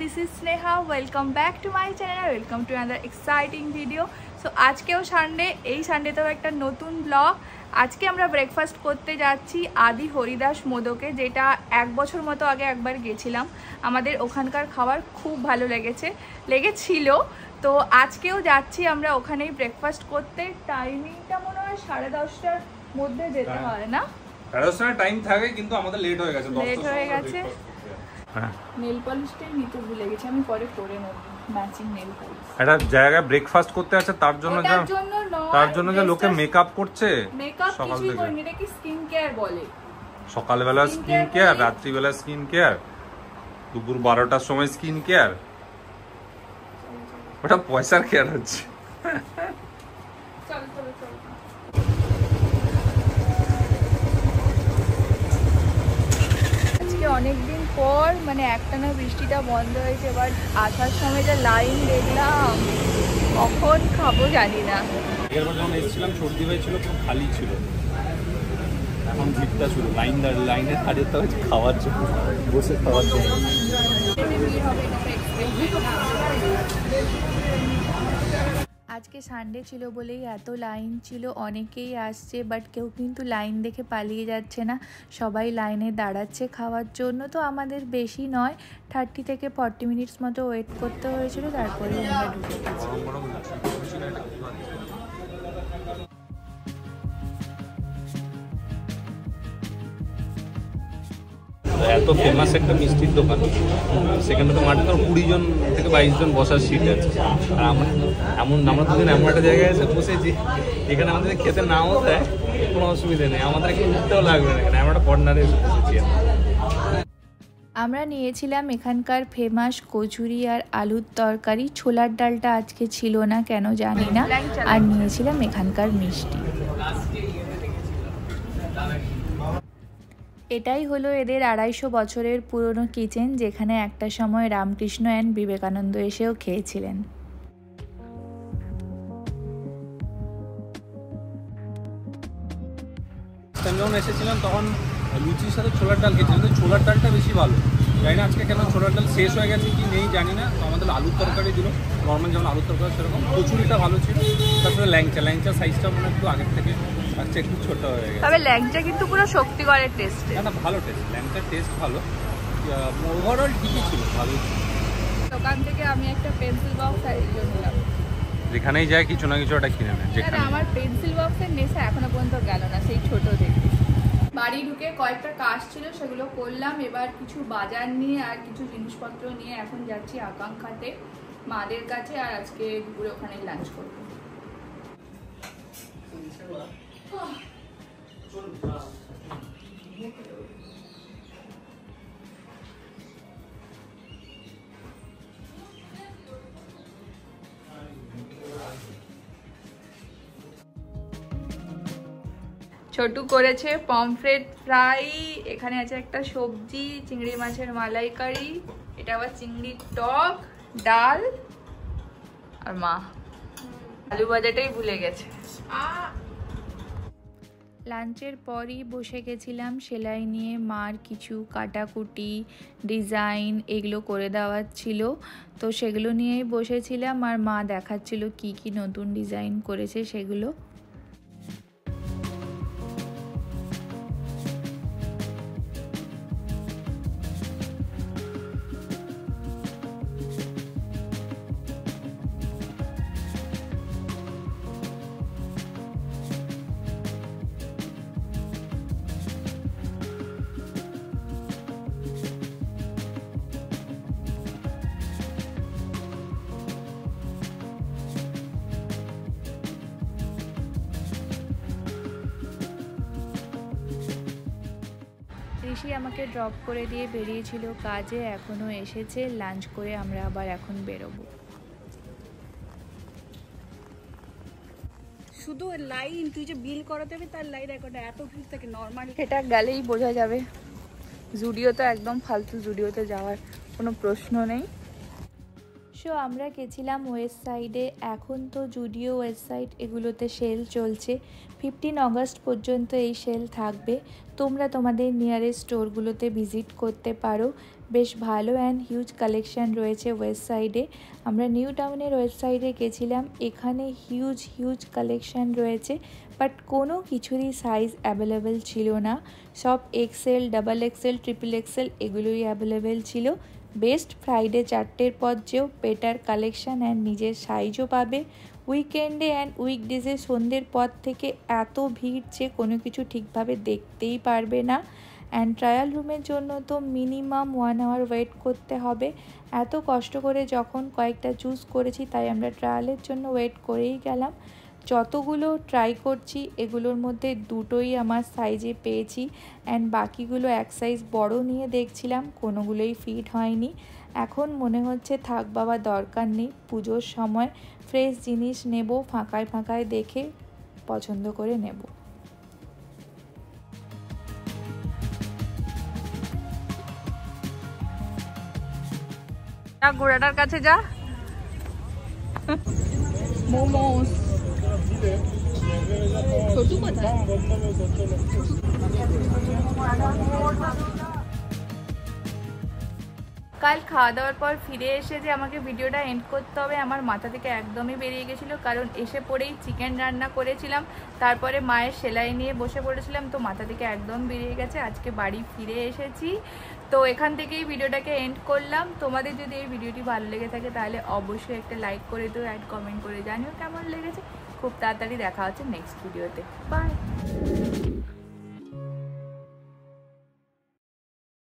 This is Sneha. Welcome back to my channel. Welcome to another exciting video. So আজকেও Sunday, এই সানডেতেও একটা নতুন blog. আজকে আমরা ব্রেকফাস্ট করতে যাচ্ছি আদি হরিদাস মোদকে, যেটা 1 বছর মতো আগে একবার গেছিলাম। আমাদের ওখানকার খাবার খুব ভালো লেগেছিল। তো আজকেও যাচ্ছি আমরা ওখানেই ব্রেকফাস্ট করতে। টাইমিংটা মনে হয় 10:30টার মধ্যে যেতে হয় না? 10:30টার টাইম থাকে, কিন্তু আমাদের লেট হয়ে গেছে। নেল পলিশটাই নিতে ভুলে গেছি, আমি পরে করে নেব ম্যাচিং নেল পলিশ। একটা জায়গায় ব্রেকফাস্ট করতে আছে, তার জন্য যে লোকে মেকআপ করছে। মেকআপ কিছুই করেনি, এটা কি স্কিন কেয়ার বলে? সকালবেলা স্কিন কেয়ার, রাত্রিবেলা স্কিন কেয়ার, দুপুর 12টার সময় স্কিন কেয়ার। ওটা পয়সার কেয়ার হচ্ছে। চল চল চল। অনেকদিন পর মানে একটানা বৃষ্টিটা বন্ধ হয়েছে, এবার আসার সময় যা লাইন দেখলাম, কখন খাবো জানি না। এরপর যখন এসেছিলাম সর্দি হয়েছিল, খুব খালি ছিল। এখন ভিড়টা শুরু, লাইনে দাঁড়িয়ে তো খাওয়ার জন্য, বসে খাওয়ার জন্য। আজকে সানডে ছিল বলেই এত লাইন ছিল, অনেকেই আসছে, বাট কেউ কিন্তু লাইন দেখে পালিয়ে যাচ্ছে না, সবাই লাইনে দাঁড়াচ্ছে খাওয়ার জন্য। তো আমাদের বেশি নয়, 30 থেকে 40 মিনিটস মতো ওয়েট করতে হয়েছিল, তারপরে আমরা ঢুকে গেছি। এত ফেমাস একটা মিষ্টির দোকান, সেখানে তো মাত্র 20 জন থেকে 22 জন বসার সিট আছে। আর আমরা দুদিন এমন একটা জায়গায় এসে বসেছি, এখানে আমাদের খেতে নাও দেয়, কোনো অসুবিধা নেই, আমাদের এখানে উঠতেও লাগবে না, এখানে আমরা একটা কর্নারে এসে বসেছি। আমরা নিয়েছিলাম এখানকার ফেমাস কচুরি আর আলুর তরকারি। ছোলার ডালটা আজকে ছিল না, কেন জানি না। আর নিয়েছিলাম এখানকার মিষ্টি। এটাই হলো এদের 250 বছরের পুরনো কিচেন, যেখানে একটা সময় রামকৃষ্ণ অ্যান্ড বিবেকানন্দ এসেও খেয়েছিলেন। যখন এসেছিলাম তখন লুচির সাথে ছোলার ডাল খেয়েছিলাম, ছোলার ডালটা বেশি ভালো। জানি না আজকে কেন ছোলার ডাল শেষ হয়ে গেছে কি নেই জানি না। তো আমাদের আলুর তরকারি দিল, নর্মাল যেমন আলুর তরকারি সেরকম। কচুরিটা ভালো ছিল, তারপরে ল্যাংচা সাইজটা মনে একটু আগের থেকে আজকে একটু ছোট হয়ে গেছে। তবে ল্যাংচা কিন্তু পুরো শক্তিগড়ের টেস্ট। না ভালো টেস্ট, ল্যাংচার টেস্ট ভালো, ওভারঅল ঠিকই ছিল, ভালো। দোকান থেকে আমি একটা পেন্সিল বক্স আর এগুলো নিলাম। যেখানেই যায় কিছু না কিছু একটা কিনে নেয়। যেখানে আমার পেন্সিল বক্সের নেশা এখনো পর্যন্ত গেল না, সেই ছোট থেকে। বাড়ি ঢুকে কয়েকটা কাজ ছিল, সেগুলো করলাম। এবার কিছু বাজার নিয়ে আর কিছু জিনিসপত্র নিয়ে এখন যাচ্ছি আকাঙ্ক্ষাতে, মাদের কাছে। আর আজকে দুপুরে ওখানেই লাঞ্চ করবো। ছোটু করেছে পমফ্রেট ফ্রাই, এখানে আছে একটা সবজি, চিংড়ি মাছের মালাইকারি, এটা আবার চিংড়ির টক, ডাল, আর মা আলু ভাজাটাই ভুলে গেছে। লাঞ্চের পরই বসে গেছিলাম সেলাই নিয়ে। মার কিছু কাটাকুটি, ডিজাইন এগুলো করে দেওয়ার ছিল, তো সেগুলো নিয়েই বসেছিলাম। আর মা দেখাচ্ছিল কি কি নতুন ডিজাইন করেছে সেগুলো। ঋষি আমাকে ড্রপ করে দিয়ে বেরিয়েছিল কাজে, এখনো এসেছে। লাঞ্চ করে আমরা আবার এখন বেরোবো। শুধু লাইন, তুই যে বিল করাতে হবে তার লাইন এখন এত ভিড় থাকে নর্মাল। এটা গেলেই বোঝা যাবে। জুডিও তো একদম ফালতু, জুডিওতে যাওয়ার কোনো প্রশ্ন নেই। সো আমরা গেছিলাম ওয়েস্ট সাইডে। এখন তো জুডিও, ওয়েস্ট সাইড এগুলোতে সেল চলছে। 15 আগস্ট পর্যন্ত এই সেল থাকবে। তোমরা তোমাদের নিয়ারেস্ট স্টোরগুলোতে ভিজিট করতে পারো। বেশ ভালো অ্যান্ড হিউজ কালেকশান রয়েছে ওয়েস্ট সাইডে। আমরা নিউ টাউনের ওয়েস্ট সাইডে গেছিলাম। এখানে হিউজ কালেকশান রয়েছে, বাট কোনো কিছুরই সাইজ অ্যাভেলেবেল ছিল না। সব excel, double excel, triple excel এগুলোই অ্যাভেলেবেল ছিল। বেস্ট ফ্রাইডে 4টের পর যেও বেটার কালেকশান অ্যান্ড নিজের সাইজও পাবে। উইকেন্ডে অ্যান্ড উইকডেজে সন্ধ্যের পর থেকে এত ভিড় যে কোনো কিছু ঠিকভাবে দেখতেই পারবে না। অ্যান্ড ট্রায়াল রুমের জন্য তো মিনিমাম 1 আওয়ার ওয়েট করতে হবে। এত কষ্ট করে যখন কয়েকটা চুজ করেছি, তাই আমরা ট্রায়ালের জন্য ওয়েট করেই গেলাম। যতগুলো ট্রাই করছি এগুলোর মধ্যে দুটোই আমার সাইজে পেয়েছি, অ্যান্ড বাকিগুলো এক সাইজ বড় নিয়ে দেখছিলাম, কোনোগুলোই ফিট হয়নি। এখন মনে হচ্ছে থাক বাবা, দরকার নেই, পুজোর সময় ফ্রেশ জিনিস নেব, ফাঁকায় দেখে পছন্দ করে নেব। ঘোড়াটার কাছে যা। মোমোস ছোটু কোথায়? কাল খাওয়া দাওয়ার পর ফিরে এসে যে আমাকে ভিডিওটা এন্ড করতে হবে, আমার মাথা থেকে একদমই বেরিয়ে গেছিলো। কারণ এসে পড়েই চিকেন রান্না করেছিলাম, তারপরে মায়ের সেলাই নিয়ে বসে পড়েছিলাম, তো মাথা থেকে একদম বেরিয়ে গেছে। আজকে বাড়ি ফিরে এসেছি, তো এখান থেকেই ভিডিওটাকে এন্ড করলাম। তোমাদের যদি এই ভিডিওটি ভালো লেগে থাকে তাহলে অবশ্যই একটা লাইক করে দিও, অ্যাড কমেন্ট করে জানিও কেমন লেগেছে। খুব তাড়াতাড়ি দেখা হচ্ছে নেক্সট ভিডিওতে। বাই।